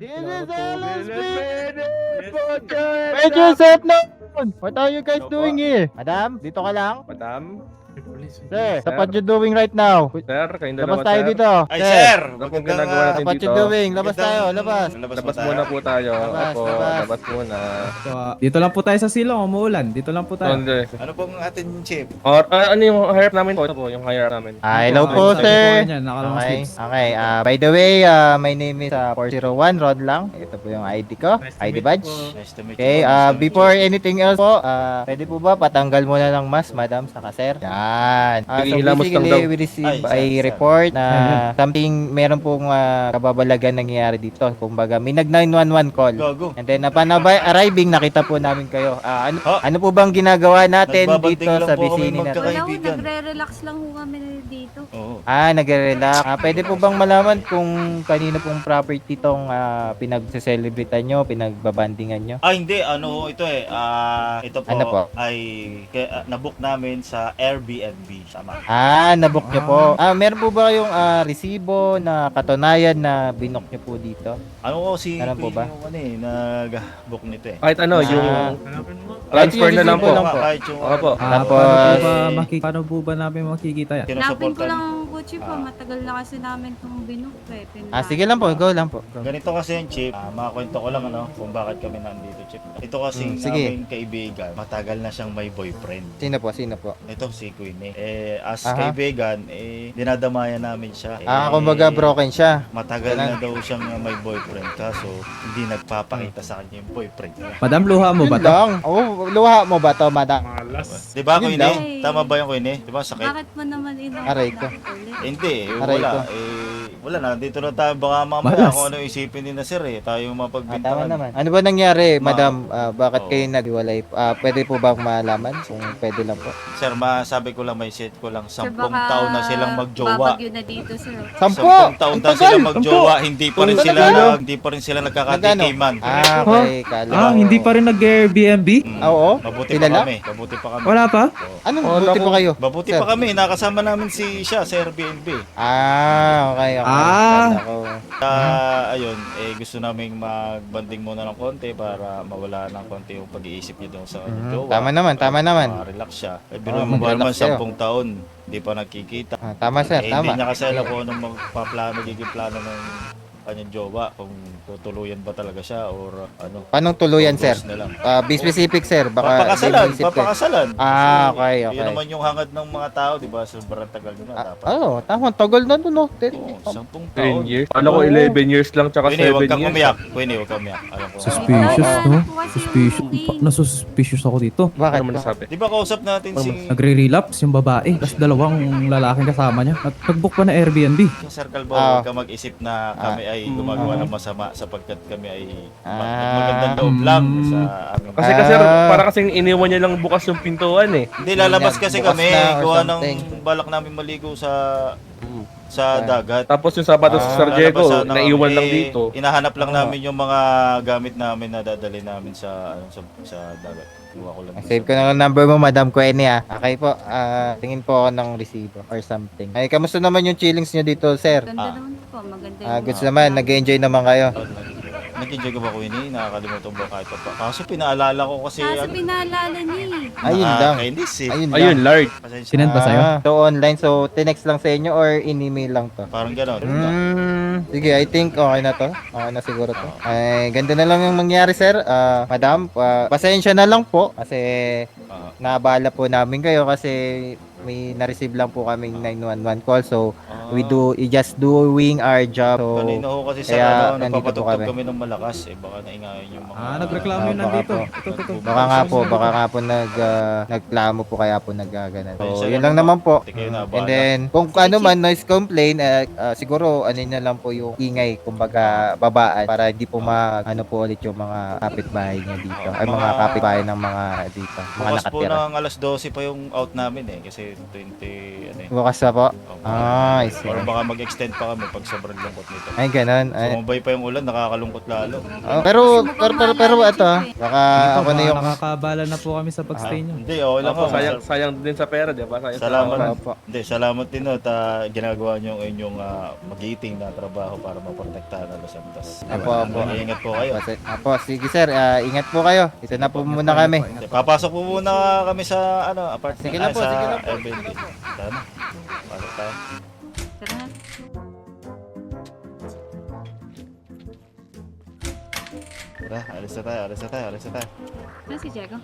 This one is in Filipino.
This is LSP! Major Set noon! What are you guys doing here? Madam, dito ka lang? Madam? Sir, so what you doing right now? Sir, kayong Labas dalawa, tayo sir. dito. Ay, sir! Ano pong ginagawa natin What dito? you doing? Labas tayo, labas. Labas muna po tayo. Labas, Opo, labas. labas muna. So, dito lang po tayo sa silong, umuulan. Dito lang po tayo. Hindi. Ano pong atin chief? Or, ano yung hire namin po? Ito po, yung hire namin. Hello po, Sabi ko sir. yan, nakalong Okay, sleeves. okay. By the way, my name is 401 Rod lang. Ito po yung ID ko, ID badge. Nice to meet Okay, you. Nice to meet before you. anything else po, pwede po ba patanggal muna ng mask, madam, saka sir? Yan. So Hilamos lang daw. basically, we receive Ay, a sir. report na something, meron pong kababalagan nangyayari dito. Kumbaga, may nag-911 call. Go. And then, upon arriving, nakita po namin kayo. Ha? Ano po bang ginagawa natin Nagbabanding dito lang sa po kami vicinity natin? magka- Wala ko, Kaibigan. nagre-relax lang ho kami dito. Oo. Nagre-relax. Pwede po bang malaman kung kanino pong property tong pinag-celebrate nyo, pinagbabandingan nyo? Hindi, ano ho ito eh. Ito po, Ano po? ay nabook namin sa Airbnb. Tama. Nabook nyo po. Meron po ba kayong resibo na katunayan na binook nyo po dito? Ano ko si Alam po ba? Queen yung ano eh, nag-book nito eh. Kahit ano, yung transfer Kahit yung na lang po. resibo lang po. Kahit yung Opo. Tapos- Paano po ba namin makikita yan? Hanapin ko sinusuportan. lang ang kutsi po. Ah. Matagal na kasi namin itong binook eh. Sige lang po, go lang po. Go. Ganito kasi yung chief, makakwento ko lang ano kung bakit kami nandito chief. Ito kasi Sige. naming kaibigan, matagal na siyang may boyfriend. Sino po, sino po? Ito si Queen as Aha. kaibigan, dinadamayan namin siya. Kumbaga broken siya. Matagal na Ganun. daw siyang may boyfriend kaso hindi nagpapakita sa kanya yung boyfriend niya. Madam, luha mo ba Yun to? lang. Luha mo ba to, madam? Di ba Yun Queen? lang. Tama ba yung Queen? Di ba sakit? Bakit mo naman Aray ko. ulit? Hindi, Aray wala. ko. Wala na, dito na tayo. Baka mamaya Malas. kung ano isipin ni na sir eh. Tayo Tama mapagbintangan. naman. Ano ba nangyari, madam? Bakit Oo. kayo naghiwalay? Pwede po bang malaman? Kung pwede lang po. Sir, masabi ko lang, may set ko lang, Sir, 10 baka taon na silang magjowa. babagyo na dito, sir. 10 taon na sila magjowa, hindi pa rin Ang sila, tagal. hindi pa rin sila nagkakatikiman. Okay. Kala ko. Hindi pa rin nag-Airbnb? Oo. Mabuti Sila pa lang? kami. Mabuti pa kami. Wala pa? Anong buti po kayo? Mabuti Sir? pa kami. Nakasama namin siya sa Airbnb. Okay. Ah. Kala ko. Ayun, gusto naming magbanding muna ng konti para mawala ng konti yung pag-iisip niya doon sa jowa. Tama naman, tama naman. Relax siya. Biro mo ba naman mag-relax kayo. 10 taon, hindi pa nagkikita. Tama sir, Hindi tama. niya kasi alam kung anong magiging plano ng kanyang jowa, kung tutuluyan ba talaga siya or ano. Paano tuluyan, sir? Focus na lang. Be specific, sir. Baka Papakasalan, di maisip ko. papakasalan. Okay. Yun naman yung hangad ng mga tao, di ba? Sobrang tagal nyo na dapat. Tama. Tagal na to, no? 10 taon. 10 years. Alam ko 11 years lang tsaka 7 Queenie, huwag kang years. umiyak. Queenie, huwag kang umiyak. Alam ko. Suspicious, no? Ano po kasi Suspicious. yung Queen? Nasususpicious ako dito. Bakit? Ano mo nasabi? Di ba kausap natin si Nagre-relapse yung babae, tapos dalawang lalaking kasama niya. At nag-book pa na Airbnb. Sir Calvo? Huwag ka mag-isip na kami ay gumagawa ng masama sapagkat kami ay magandang loob lang sa aming... Kasi para kasing iniwan niya lang bukas yung pintuan eh. Hindi, lalabas kasi Bukas kami. na or Gawa ng something. balak namin maligo sa dagat. Tapos yung sapatos sa Sir Diego, Lalabas na naiwan kami. lang dito. Inahanap lang namin yung mga gamit namin na dadali namin sa dagat. Iwa ko lang. Save ko na ang number mo, Madam Queenie, Okay po. Tingin po ako ng resibo or something. Ay, kamusta naman yung chillings nyo dito, sir? Ganda naman po. Maganda yung Goods naman. Nag-enjoy naman kayo. Nag-enjoy ka ba, Queenie? Nakakalimutan ba kahit pa? Kaso pinaalala ko kasi... Kaso pinaalala niya eh. Ayun lang. Kainis eh. Ayun lang. Ayun, Lard. Pasensya. Sinend ba sa'yo? So, online. So, tinext lang sa inyo or in-email lang to? Parang gano'n. Sige, I think okay na to. Okay na siguro to. Ay, ganda na lang yung mangyari, sir. Madam, pasensya na lang po kasi naabala po namin kayo kasi may na-receive lang po kaming 911 call. So, we just doing our job. So, Kanina ho kasi sa kaya ano, nandito po nagpapatugtog kami. kami ng malakas eh. Baka naingayan yung mga... Nagreklamo yun baka nandito. po. Ito. baka nga po nagklamo po kaya po nagaganan. So, Pasensya yun na lang naman. naman po. Hindi kayo nabahala. And then, kung ano man noise complaint, siguro ano na lang po yung ingay, kumbaga babaan para hindi po ano po ulit yung mga kapitbahay niya dito. Ay mga kapitbahay ng mga dito, mga Bukas po nakatira. ng alas 12 pa yung out namin eh. Kasi 20, ano eh. Bukas na po. Opo. I see. sige. Or baka mag-extend pa kami pag sobrang lungkot nito. Ay, ganun. Ay, Sumabay pa yung ulan, nakakalungkot lalo. pero ito, baka Ito, ako na yung... nakakabala na po kami sa pagstay nyo. Hindi, okay lang Opo, ako. sayang din sa pera, di ba? Sayang sa Salamat. oras. Opo. Hindi, salamat din at ginagawa niyo ang inyong magiting na trabaho para maprotektahan ang Los Santos. Apo, apo. Ingat po kayo. Apo, sige sir, ingat po kayo. Ito na po muna kami. Papasok po muna kami sa apartment. Sige lang po, sa sige lang po. Airbnb. Tama. Pasok tayo. Tara na. Tara, alis na tayo. Ano si Diego?